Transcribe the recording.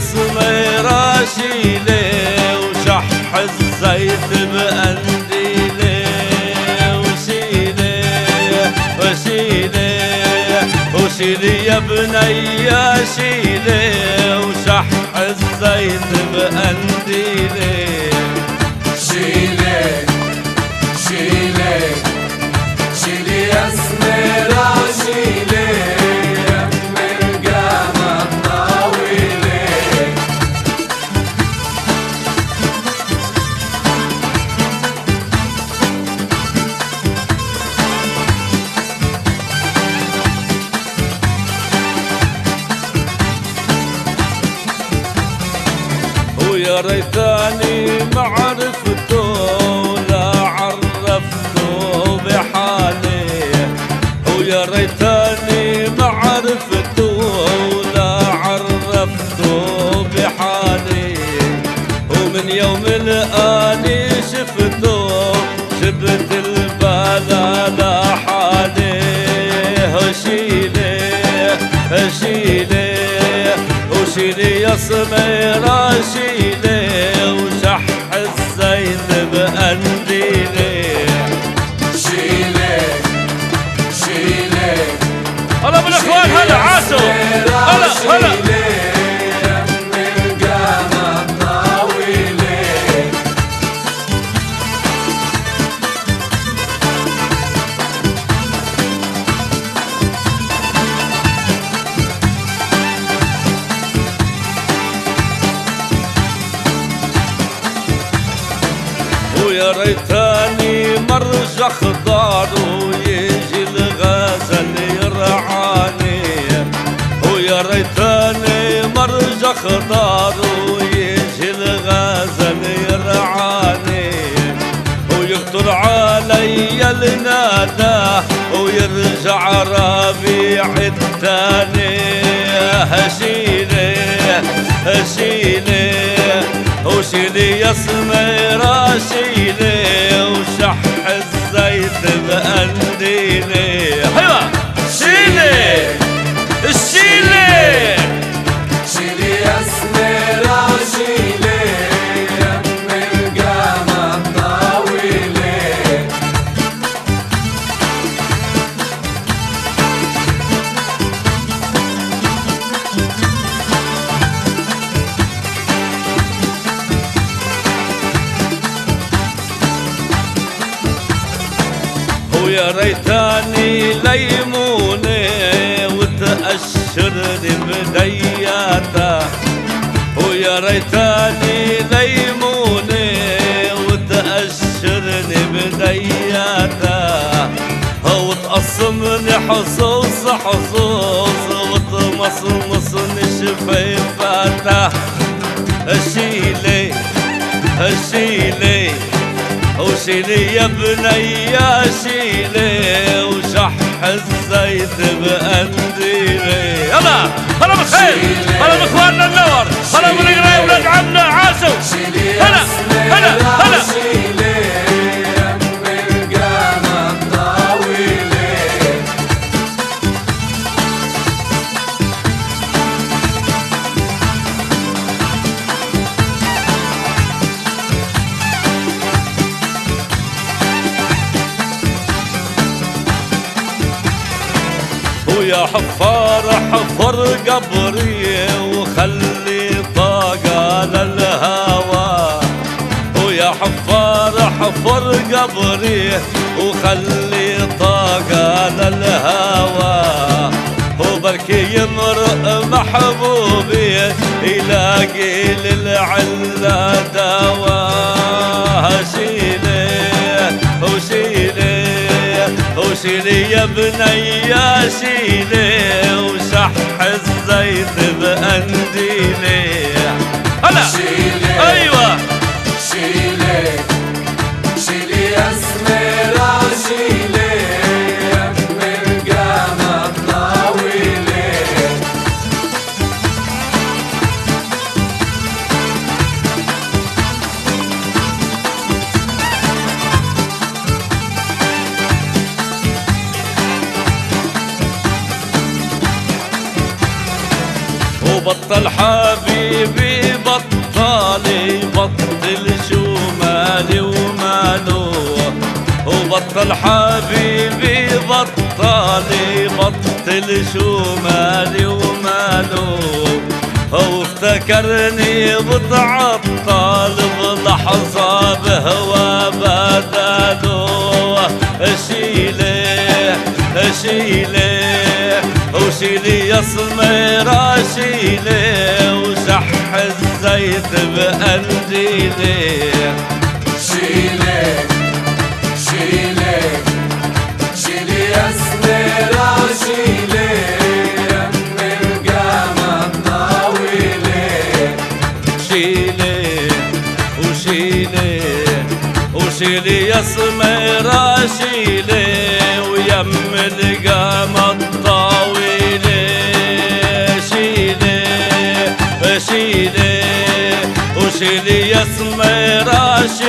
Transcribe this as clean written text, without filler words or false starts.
سميرة شيلي وشح الزيت بقنديلي وشيلي وشيلي وشيلي يا بنية شيلي وشح الزيت بقنديلي شيلي شيلي شيلي يا سميرة شيلي ويا ريتاني ما عرفته ولا عرفته بحالي ويا ريتاني ما عرفته ولا عرفته بحالي ومن يوم الآني شفته شبت البلا لحالي شيلي شيلي وشيلي يا سميرة شيلي وشح الزيت بقنديلي شيلي شيلي هلا بالاخوان هلا عاشوا هلا هلا ويا ريتاني مرجع خضار ويجي الغزل يرعاني ويا ريتاني مرجع خضار ويجي الغزل يرعاني ويقتل علي الندى ويرجع ربيع الثاني هشيلي هشيلي وشيلي يا سميرة شيلي وشح الزيت بقنديلي حلوة شيلي الشيلي شيلي يا سميرة شيلي يم القامة الطويلة ويا ريتاني ليموني وتأشرني بدياته ويا ريتاني ليموني وتأشرني بدياته وتقسمني حصوص حصوص وتمصمصني شفيفاته شيلي شيلي وشيلي يا بنية شيلي وشح الزيت بقنديلي هلا هلا بالخير هلا باخواننا النور هلا بالقراي ولاد عمنا عاشوا هلا هلا هلا شيلي يم القامة الطويلة ويا حفار حفر قبري وخلي طاقة للهوى ويا حفار حفر قبري وخلي طاقة للهوى وبركي يمرق محبوبي يلاقي للعلة دواء شيلي وشيلي وشيلي يا بنية شيلي وشح الزيت بقنديلي هلا شيلي ايوه شيلي شيلي يا سميرة شيلي يم القامة الطويلة وبطل حبيبي بطل حبيبي بطل شو مالي وماله، هو افتكرني بتعطل بلحظة بهوى بداله. شيلي شيلي وشيلي يا سميرة شيلي، وشح الزيت بقنديلي. شيلي شيلي شيلي يا سميرة شيلي يم القامة الطويلة. شيلي وشيلي وشيلي يا سميرة شيلي، ويم القامة الطويلة. شيلي شيلي وشيلي يا سميرة شيلي